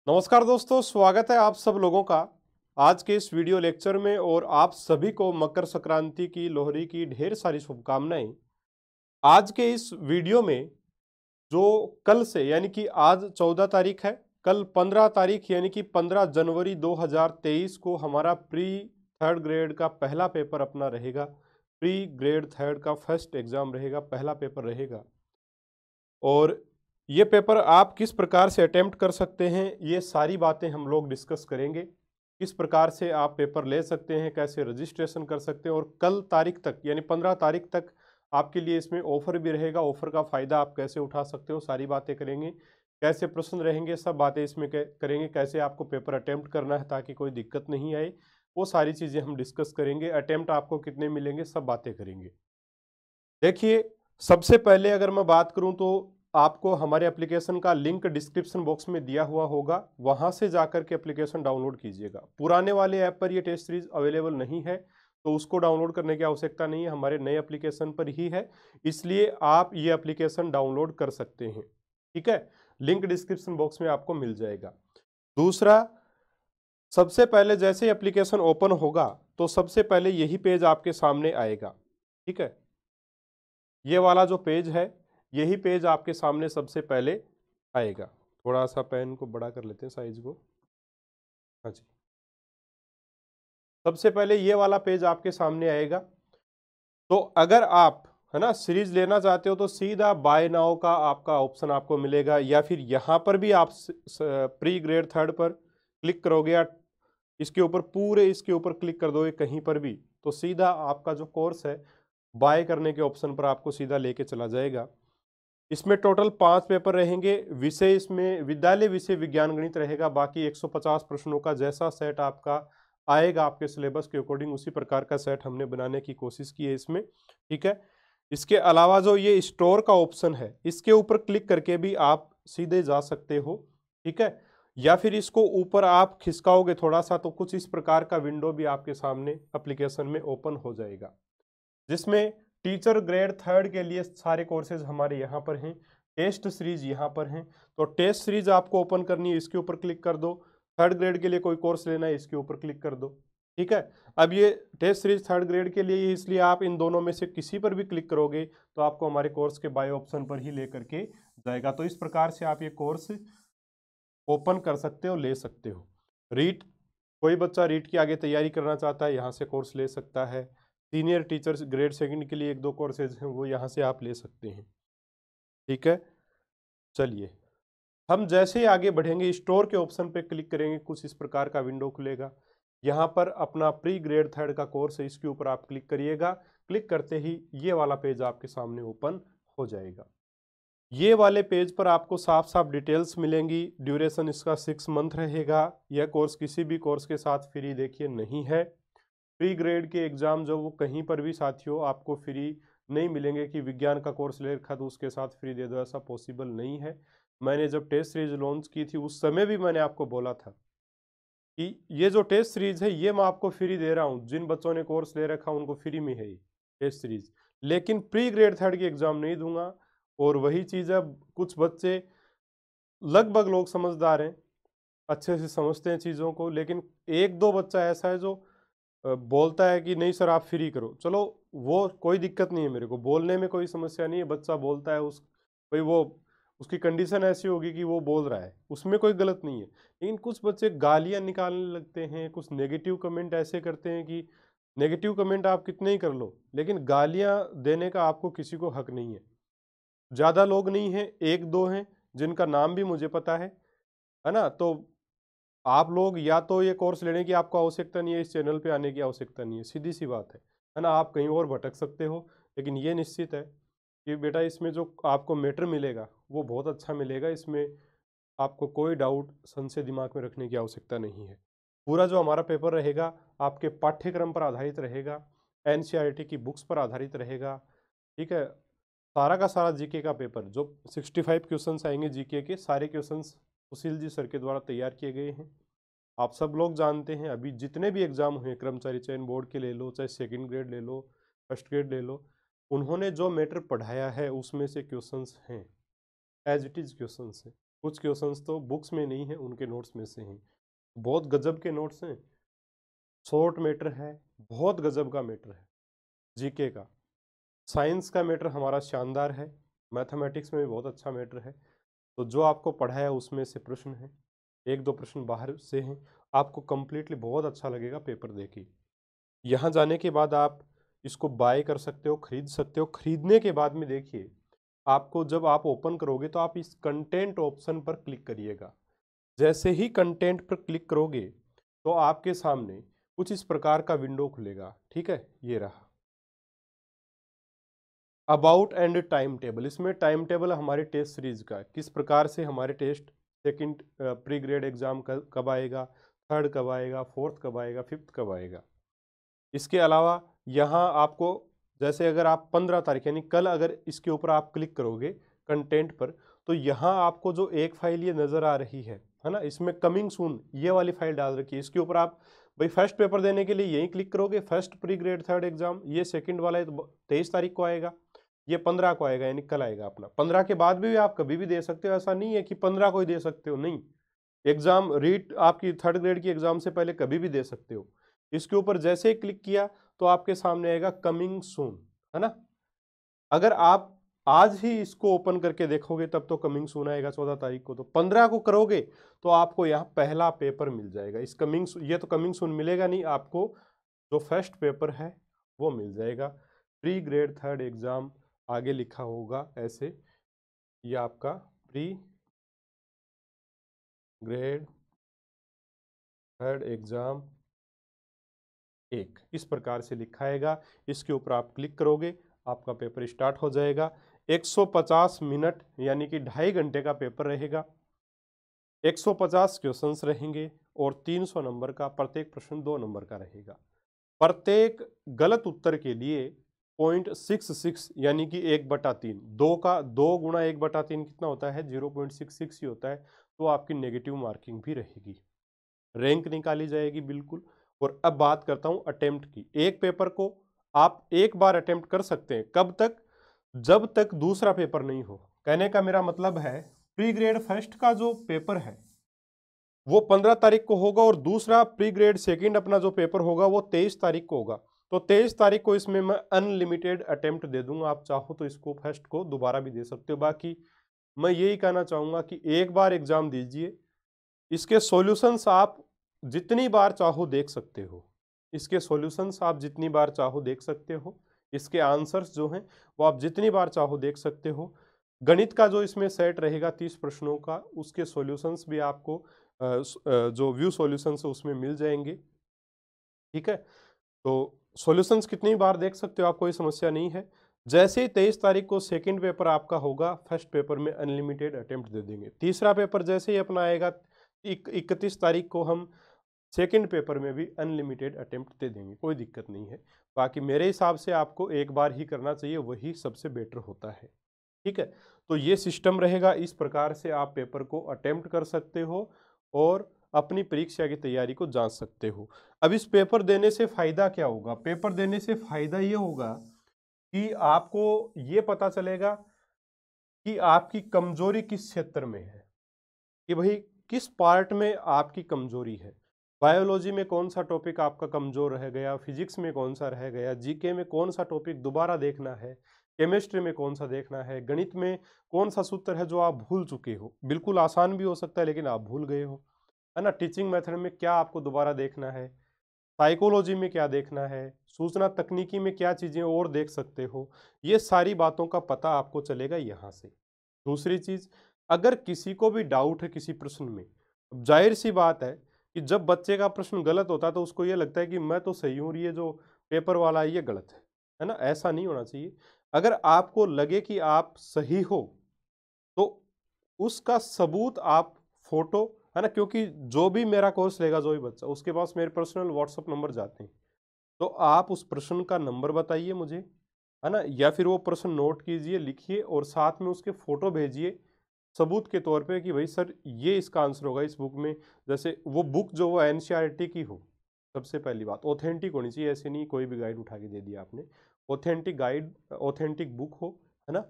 नमस्कार दोस्तों, स्वागत है आप सब लोगों का आज के इस वीडियो लेक्चर में। और आप सभी को मकर संक्रांति की, लोहड़ी की ढेर सारी शुभकामनाएं। आज के इस वीडियो में जो कल से यानी कि आज 14 तारीख है, कल 15 तारीख यानी कि 15 जनवरी 2023 को हमारा प्री थर्ड ग्रेड का पहला पेपर अपना रहेगा। प्री ग्रेड थर्ड का फर्स्ट एग्जाम रहेगा, पहला पेपर रहेगा। और ये पेपर आप किस प्रकार से अटेम्प्ट कर सकते हैं, ये सारी बातें हम लोग डिस्कस करेंगे। किस प्रकार से आप पेपर ले सकते हैं, कैसे रजिस्ट्रेशन कर सकते हैं, और कल तारीख तक यानी 15 तारीख तक आपके लिए इसमें ऑफर भी रहेगा। ऑफर का फ़ायदा आप कैसे उठा सकते हो, सारी बातें करेंगे। कैसे प्रश्न रहेंगे, सब बातें इसमें करेंगे। कैसे आपको पेपर अटेम्प्ट करना है ताकि कोई दिक्कत नहीं आए, वो सारी चीज़ें हम डिस्कस करेंगे। अटेम्प्ट आपको कितने मिलेंगे, सब बातें करेंगे। देखिए, सबसे पहले अगर मैं बात करूं तो आपको हमारे एप्लीकेशन का लिंक डिस्क्रिप्शन बॉक्स में दिया हुआ होगा, वहां से जाकर के एप्लीकेशन डाउनलोड कीजिएगा। पुराने वाले ऐप पर ये टेस्ट सीरीज अवेलेबल नहीं है, तो उसको डाउनलोड करने की आवश्यकता नहीं है, हमारे नए एप्लीकेशन पर ही है। इसलिए आप ये एप्लीकेशन डाउनलोड कर सकते हैं। ठीक है, लिंक डिस्क्रिप्शन बॉक्स में आपको मिल जाएगा। दूसरा, सबसे पहले जैसे एप्लीकेशन ओपन होगा तो सबसे पहले यही पेज आपके सामने आएगा। ठीक है, ये वाला जो पेज है, यही पेज आपके सामने सबसे पहले आएगा। थोड़ा सा पेन को बड़ा कर लेते हैं, साइज को। हाँ जी, सबसे पहले ये वाला पेज आपके सामने आएगा। तो अगर आप है ना सीरीज लेना चाहते हो तो सीधा बाय नाउ का आपका ऑप्शन आपको मिलेगा, या फिर यहाँ पर भी आप प्री ग्रेड थर्ड पर क्लिक करोगे या इसके ऊपर पूरे इसके ऊपर क्लिक कर दोगे कहीं पर भी, तो सीधा आपका जो कोर्स है बाय करने के ऑप्शन पर आपको सीधा लेके चला जाएगा। इसमें टोटल 5 पेपर रहेंगे। विषय इसमें विद्यालय विषय विज्ञान गणित रहेगा। बाकी 150 प्रश्नों का जैसा सेट आपका आएगा आपके सिलेबस के अकॉर्डिंग, उसी प्रकार का सेट हमने बनाने की कोशिश की है इसमें। ठीक है, इसके अलावा जो ये स्टोर का ऑप्शन है, इसके ऊपर क्लिक करके भी आप सीधे जा सकते हो। ठीक है, या फिर इसको ऊपर आप खिसकाओगे थोड़ा सा तो कुछ इस प्रकार का विंडो भी आपके सामने एप्लीकेशन में ओपन हो जाएगा, जिसमें टीचर ग्रेड थर्ड के लिए सारे कोर्सेज हमारे यहाँ पर हैं। टेस्ट सीरीज यहाँ पर हैं, तो टेस्ट सीरीज आपको ओपन करनी है, इसके ऊपर क्लिक कर दो। थर्ड ग्रेड के लिए कोई कोर्स लेना है, इसके ऊपर क्लिक कर दो। ठीक है, अब ये टेस्ट सीरीज थर्ड ग्रेड के लिए, इसलिए आप इन दोनों में से किसी पर भी क्लिक करोगे तो आपको हमारे कोर्स के बाय ऑप्शन पर ही लेकर के जाएगा। तो इस प्रकार से आप ये कोर्स ओपन कर सकते हो, ले सकते हो। रीट, कोई बच्चा रीट की आगे तैयारी करना चाहता है, यहाँ से कोर्स ले सकता है। सीनियर टीचर्स ग्रेड सेकंड के लिए 1-2 कोर्सेज हैं, वो यहाँ से आप ले सकते हैं। ठीक है, चलिए हम जैसे ही आगे बढ़ेंगे स्टोर के ऑप्शन पे क्लिक करेंगे, कुछ इस प्रकार का विंडो खुलेगा। यहाँ पर अपना प्री ग्रेड थर्ड का कोर्स है, इसके ऊपर आप क्लिक करिएगा। क्लिक करते ही ये वाला पेज आपके सामने ओपन हो जाएगा। ये वाले पेज पर आपको साफ साफ डिटेल्स मिलेंगी। ड्यूरेशन इसका 6 मंथ रहेगा। यह कोर्स किसी भी कोर्स के साथ फ्री देखिए नहीं है। प्री ग्रेड के एग्ज़ाम जो वो कहीं पर भी साथियों आपको फ्री नहीं मिलेंगे कि विज्ञान का कोर्स ले रखा तो उसके साथ फ्री दे दो, ऐसा पॉसिबल नहीं है। मैंने जब टेस्ट सीरीज लॉन्च की थी उस समय भी मैंने आपको बोला था कि ये जो टेस्ट सीरीज है ये मैं आपको फ्री दे रहा हूँ, जिन बच्चों ने कोर्स ले रखा उनको फ्री में है ये टेस्ट सीरीज, लेकिन प्री ग्रेड थर्ड की एग्ज़ाम नहीं दूंगा। और वही चीज़ है, कुछ बच्चे, लगभग लोग समझदार हैं, अच्छे से समझते हैं चीज़ों को, लेकिन 1-2 बच्चा ऐसा है जो बोलता है कि नहीं सर आप फ्री करो। चलो वो कोई दिक्कत नहीं है, मेरे को बोलने में कोई समस्या नहीं है। बच्चा बोलता है, उस भाई वो उसकी कंडीशन ऐसी होगी कि वो बोल रहा है, उसमें कोई गलत नहीं है। लेकिन कुछ बच्चे गालियाँ निकालने लगते हैं, कुछ नेगेटिव कमेंट ऐसे करते हैं कि नेगेटिव कमेंट आप कितने ही कर लो, लेकिन गालियाँ देने का आपको किसी को हक नहीं है। ज़्यादा लोग नहीं हैं, 1-2 हैं जिनका नाम भी मुझे पता है ना। तो आप लोग या तो ये कोर्स लेने की आपको आवश्यकता नहीं है, इस चैनल पे आने की आवश्यकता नहीं है, सीधी सी बात है ना। आप कहीं और भटक सकते हो, लेकिन ये निश्चित है कि बेटा इसमें जो आपको मैटर मिलेगा वो बहुत अच्छा मिलेगा। इसमें आपको कोई डाउट, संशय दिमाग में रखने की आवश्यकता नहीं है। पूरा जो हमारा पेपर रहेगा आपके पाठ्यक्रम पर आधारित रहेगा, एनसीईआरटी की बुक्स पर आधारित रहेगा। ठीक है, सारा का सारा जीके का पेपर, जो 65 क्वेश्चंस आएंगे जीके के, सारे क्वेश्चंस सुशील जी सर के द्वारा तैयार किए गए हैं। आप सब लोग जानते हैं अभी जितने भी एग्जाम हुए, कर्मचारी चयन बोर्ड के ले लो, चाहे सेकंड ग्रेड ले लो, फर्स्ट ग्रेड ले लो, उन्होंने जो मैटर पढ़ाया है उसमें से क्वेश्चंस हैं, एज इट इज क्वेश्चंस हैं। कुछ क्वेश्चंस तो बुक्स में नहीं है, उनके नोट्स में से हैं। बहुत गजब के नोट्स हैं, शॉर्ट मैटर है, बहुत गजब का मैटर है जीके का। साइंस का मैटर हमारा शानदार है, मैथमेटिक्स में भी बहुत अच्छा मैटर है। तो जो आपको पढ़ाया उसमें से प्रश्न है, एक दो प्रश्न बाहर से हैं, आपको कंप्लीटली बहुत अच्छा लगेगा पेपर देखिए। यहाँ जाने के बाद आप इसको बाय कर सकते हो, खरीद सकते हो। खरीदने के बाद में देखिए, आपको जब आप ओपन करोगे तो आप इस कंटेंट ऑप्शन पर क्लिक करिएगा। जैसे ही कंटेंट पर क्लिक करोगे तो आपके सामने कुछ इस प्रकार का विंडो खुलेगा, ठीक है, ये रहा अबाउट एंड टाइम टेबल। इसमें टाइम टेबल हमारे टेस्ट सीरीज का, किस प्रकार से हमारे test second pre grade exam कब आएगा, थर्ड कब आएगा, फोर्थ कब आएगा, फिफ्थ कब आएगा। इसके अलावा यहाँ आपको, जैसे अगर आप 15 तारीख यानी कल अगर इसके ऊपर आप क्लिक करोगे कंटेंट पर, तो यहाँ आपको जो एक फाइल ये नज़र आ रही है ना, इसमें कमिंग सून ये वाली फाइल डाल रखी है। इसके ऊपर आप भाई फर्स्ट पेपर देने के लिए यहीं क्लिक करोगे, first pre grade third exam, ये सेकंड वाला है तो 23 तारीख को आएगा, ये 15 को आएगा, यानी कल आएगा अपना। 15 के बाद भी आप कभी भी दे सकते हो, ऐसा नहीं है कि 15 को ही दे सकते हो, नहीं। एग्जाम रीट आपकी थर्ड ग्रेड की एग्जाम से पहले कभी भी दे सकते हो। इसके ऊपर जैसे ही क्लिक किया तो आपके सामने आएगा कमिंग सून, है ना। अगर आप आज ही इसको ओपन करके देखोगे तब तो कमिंग सून आएगा 14 तारीख को, तो 15 को करोगे तो आपको यहाँ पहला पेपर मिल जाएगा। इस कमिंग ये तो कमिंग सून मिलेगा नहीं आपको, जो फर्स्ट पेपर है वो मिल जाएगा। प्री ग्रेड थर्ड एग्जाम आगे लिखा होगा ऐसे, ये आपका प्री ग्रेड थर्ड एग्जाम एक, इस प्रकार से लिखा आएगा। इसके ऊपर आप क्लिक करोगे, आपका पेपर स्टार्ट हो जाएगा। 150 मिनट यानी कि 2.5 घंटे का पेपर रहेगा। 150 क्वेश्चंस रहेंगे और 300 नंबर का, प्रत्येक प्रश्न 2 नंबर का रहेगा। प्रत्येक गलत उत्तर के लिए 0.66 यानी कि 1/3, 2 का 2 गुणा 1/3 कितना होता है, 0.66 ही होता है। तो आपकी नेगेटिव मार्किंग भी रहेगी, रैंक निकाली जाएगी बिल्कुल। और अब बात करता हूं अटेम्प्ट की। एक पेपर को आप एक बार अटेम्प्ट कर सकते हैं, कब तक, जब तक दूसरा पेपर नहीं हो। कहने का मेरा मतलब है, प्री ग्रेड फर्स्ट का जो पेपर है वो 15 तारीख को होगा और दूसरा प्री ग्रेड सेकंड अपना जो पेपर होगा वो 23 तारीख को होगा। तो 23 तारीख को इसमें मैं अनलिमिटेड अटेम्प्ट दे दूंगा। आप चाहो तो इसको फर्स्ट को दोबारा भी दे सकते हो। बाकी मैं यही कहना चाहूंगा कि एक बार एग्जाम दीजिए, इसके सॉल्यूशंस आप जितनी बार चाहो देख सकते हो। इसके सॉल्यूशंस आप जितनी बार चाहो देख सकते हो। इसके आंसर्स जो हैं वो आप जितनी बार चाहो देख सकते हो। गणित का जो इसमें सेट रहेगा 30 प्रश्नों का, उसके सॉल्यूशंस भी आपको जो व्यू सॉल्यूशंस है उसमें मिल जाएंगे, ठीक है। तो सॉल्यूशंस कितनी बार देख सकते हो, आप कोई समस्या नहीं है। जैसे ही 23 तारीख को सेकंड पेपर आपका होगा, फर्स्ट पेपर में अनलिमिटेड अटेम्प्ट दे देंगे। तीसरा पेपर जैसे ही अपना आएगा 31 तारीख को, हम सेकंड पेपर में भी अनलिमिटेड अटेम्प्ट दे देंगे, कोई दिक्कत नहीं है। बाकी मेरे हिसाब से आपको एक बार ही करना चाहिए, वही सबसे बेटर होता है, ठीक है। तो ये सिस्टम रहेगा, इस प्रकार से आप पेपर को अटेम्प्ट कर सकते हो और अपनी परीक्षा की तैयारी को जांच सकते हो। अब इस पेपर देने से फायदा क्या होगा? पेपर देने से फायदा ये होगा कि आपको ये पता चलेगा कि आपकी कमजोरी किस क्षेत्र में है, कि भाई किस पार्ट में आपकी कमजोरी है। बायोलॉजी में कौन सा टॉपिक आपका कमजोर रह गया, फिजिक्स में कौन सा रह गया, जीके में कौन सा टॉपिक दोबारा देखना है, केमिस्ट्री में कौन सा देखना है, गणित में कौन सा सूत्र है जो आप भूल चुके हो, बिल्कुल आसान भी हो सकता है लेकिन आप भूल गए हो, है ना। टीचिंग मेथड में क्या आपको दोबारा देखना है, साइकोलॉजी में क्या देखना है, सूचना तकनीकी में क्या चीज़ें और देख सकते हो, ये सारी बातों का पता आपको चलेगा यहाँ से। दूसरी चीज़, अगर किसी को भी डाउट है किसी प्रश्न में, जाहिर सी बात है कि जब बच्चे का प्रश्न गलत होता है तो उसको ये लगता है कि मैं तो सही हूँ और ये जो पेपर वाला है ये गलत है ना। ऐसा नहीं होना चाहिए। अगर आपको लगे कि आप सही हो तो उसका सबूत आप फोटो, है ना, क्योंकि जो भी मेरा कोर्स लेगा जो भी बच्चा, उसके पास मेरे पर्सनल व्हाट्सअप नंबर जाते हैं। तो आप उस प्रश्न का नंबर बताइए मुझे, है ना, या फिर वो प्रश्न नोट कीजिए, लिखिए और साथ में उसके फोटो भेजिए सबूत के तौर पे कि भाई सर ये इसका आंसर होगा इस बुक में। जैसे वो बुक जो वो एनसीईआरटी की हो, सबसे पहली बात ऑथेंटिक होनी चाहिए, ऐसे नहीं कोई भी गाइड उठा के दे दिया आपने। ऑथेंटिक गाइड, ऑथेंटिक बुक हो, है ना।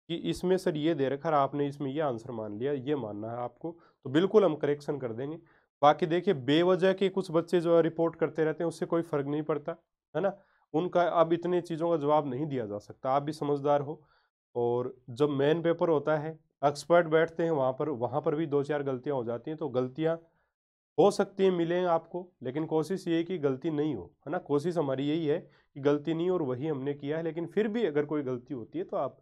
कि इसमें सर ये दे रखा है, आपने इसमें ये आंसर मान लिया, ये मानना है आपको, तो बिल्कुल हम करेक्शन कर देंगे। बाकी देखिए बेवजह के कुछ बच्चे जो है रिपोर्ट करते रहते हैं, उससे कोई फर्क नहीं पड़ता, है ना। उनका अब इतनी चीज़ों का जवाब नहीं दिया जा सकता, आप भी समझदार हो। और जब मेन पेपर होता है, एक्सपर्ट बैठते हैं वहाँ पर भी 2-4 गलतियाँ हो जाती हैं, तो गलतियाँ हो सकती है मिलें आपको, लेकिन कोशिश ये है कि गलती नहीं हो, है ना। कोशिश हमारी यही है कि गलती नहीं हो, और वही हमने किया है। लेकिन फिर भी अगर कोई गलती होती है तो आप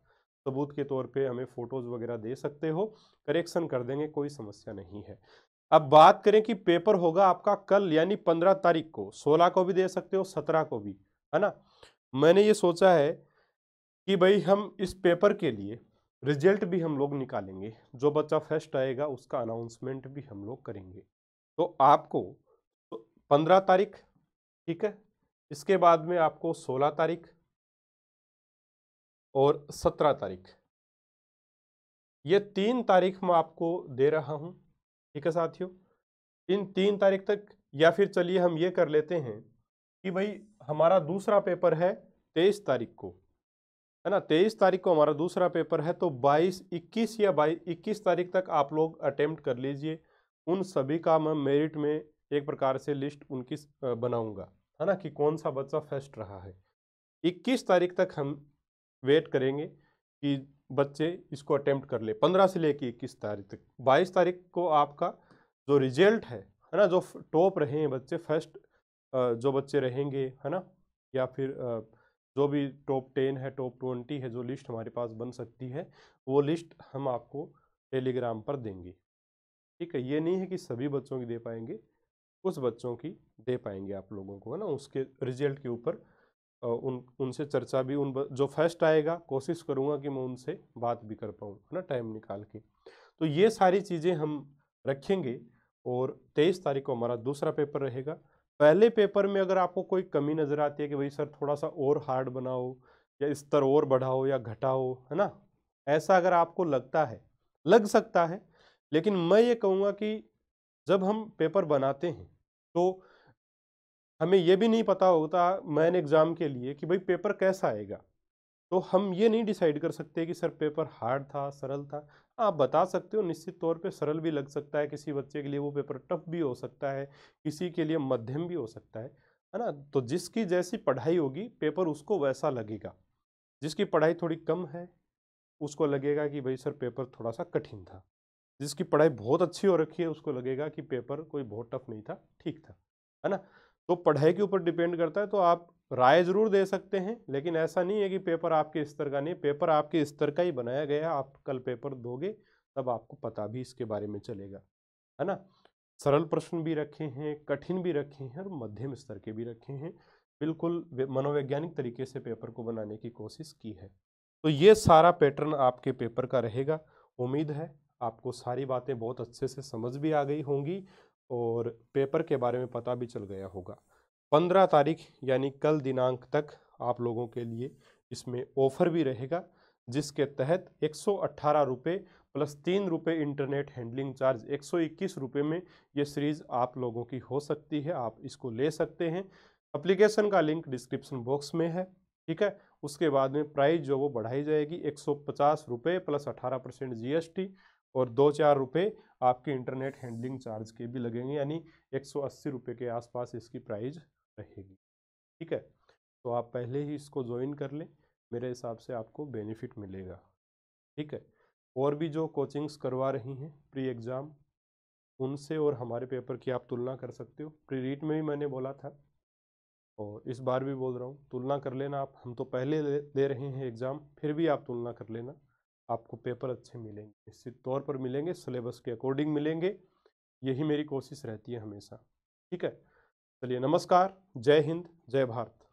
सबूत के तौर पे हमें फोटोज वगैरह दे सकते हो, करेक्शन कर देंगे, कोई समस्या नहीं है। अब बात करें कि पेपर होगा आपका कल यानी 15 तारीख को, 16 को भी दे सकते हो, 17 को भी, है ना। मैंने ये सोचा है कि भाई हम इस पेपर के लिए रिजल्ट भी हम लोग निकालेंगे, जो बच्चा फर्स्ट आएगा उसका अनाउंसमेंट भी हम लोग करेंगे। तो आपको 15 तारीख, ठीक है, इसके बाद में आपको 16 तारीख और 17 तारीख, ये 3 तारीख मैं आपको दे रहा हूं, ठीक है साथियों। इन 3 तारीख तक, या फिर चलिए हम ये कर लेते हैं कि भाई हमारा दूसरा पेपर है 23 तारीख को, है ना। 23 तारीख को हमारा दूसरा पेपर है, तो 22, 21 या 21 तारीख तक आप लोग अटेम्प्ट कर लीजिए। उन सभी का मैं मेरिट में एक प्रकार से लिस्ट उनकी बनाऊंगा, है ना, कि कौन सा बच्चा फर्स्ट रहा है। 21 तारीख तक हम वेट करेंगे कि बच्चे इसको अटेम्प्ट कर ले, 15 से लेके 21 तारीख तक। 22 तारीख को आपका जो रिजल्ट है ना, जो टॉप रहे हैं बच्चे, फर्स्ट जो बच्चे रहेंगे, है ना, या फिर जो भी टॉप 10 है, टॉप 20 है, जो लिस्ट हमारे पास बन सकती है, वो लिस्ट हम आपको टेलीग्राम पर देंगे, ठीक है। ये नहीं है कि सभी बच्चों की दे पाएंगे, कुछ बच्चों की दे पाएंगे आप लोगों को, है ना। उसके रिजल्ट के ऊपर उनसे चर्चा भी, जो फर्स्ट आएगा कोशिश करूंगा कि मैं उनसे बात भी कर पाऊँ, है ना, टाइम निकाल के। तो ये सारी चीज़ें हम रखेंगे। और 23 तारीख को हमारा दूसरा पेपर रहेगा। पहले पेपर में अगर आपको कोई कमी नज़र आती है कि भाई सर थोड़ा सा और हार्ड बनाओ, या स्तर और बढ़ाओ या घटाओ, है ना, ऐसा अगर आपको लगता है, लग सकता है, लेकिन मैं ये कहूँगा कि जब हम पेपर बनाते हैं तो हमें ये भी नहीं पता होता मेन एग्जाम के लिए कि भाई पेपर कैसा आएगा। तो हम ये नहीं डिसाइड कर सकते कि सर पेपर हार्ड था, सरल था। आप बता सकते हो निश्चित तौर पे सरल भी लग सकता है, किसी बच्चे के लिए वो पेपर टफ भी हो सकता है, किसी के लिए मध्यम भी हो सकता है ना। तो जिसकी जैसी पढ़ाई होगी पेपर उसको वैसा लगेगा। जिसकी पढ़ाई थोड़ी कम है उसको लगेगा कि भाई सर पेपर थोड़ा सा कठिन था। जिसकी पढ़ाई बहुत अच्छी हो रखी है उसको लगेगा कि पेपर कोई बहुत टफ नहीं था, ठीक था, है ना। तो पढ़ाई के ऊपर डिपेंड करता है। तो आप राय जरूर दे सकते हैं, लेकिन ऐसा नहीं है कि पेपर आपके स्तर का नहीं, पेपर आपके स्तर का ही बनाया गया है। आप कल पेपर दोगे तब आपको पता भी इसके बारे में चलेगा, है ना। सरल प्रश्न भी रखे हैं, कठिन भी रखे हैं, और मध्यम स्तर के भी रखे हैं। बिल्कुल मनोवैज्ञानिक तरीके से पेपर को बनाने की कोशिश की है। तो ये सारा पैटर्न आपके पेपर का रहेगा। उम्मीद है आपको सारी बातें बहुत अच्छे से समझ भी आ गई होंगी और पेपर के बारे में पता भी चल गया होगा। 15 तारीख यानी कल दिनांक तक आप लोगों के लिए इसमें ऑफर भी रहेगा, जिसके तहत 118 रुपये प्लस 3 रुपये इंटरनेट हैंडलिंग चार्ज, 121 रुपये में ये सीरीज़ आप लोगों की हो सकती है। आप इसको ले सकते हैं। एप्लीकेशन का लिंक डिस्क्रिप्शन बॉक्स में है, ठीक है। उसके बाद में प्राइस जो वो बढ़ाई जाएगी, 150 रुपये प्लस 18% GST, और 2-4 रुपये आपके इंटरनेट हैंडलिंग चार्ज के भी लगेंगे, यानी 180 रुपये के आसपास इसकी प्राइस रहेगी, ठीक है। तो आप पहले ही इसको ज्वाइन कर लें, मेरे हिसाब से आपको बेनिफिट मिलेगा, ठीक है। और भी जो कोचिंग्स करवा रही हैं प्री एग्ज़ाम, उनसे और हमारे पेपर की आप तुलना कर सकते हो। प्री रीट में भी मैंने बोला था और इस बार भी बोल रहा हूँ, तुलना कर लेना आप। हम तो पहले दे रहे हैं एग्ज़ाम, फिर भी आप तुलना कर लेना, आपको पेपर अच्छे मिलेंगे, निश्चित तौर पर मिलेंगे, सिलेबस के अकॉर्डिंग मिलेंगे। यही मेरी कोशिश रहती है हमेशा, ठीक है। चलिए नमस्कार, जय हिंद, जय भारत।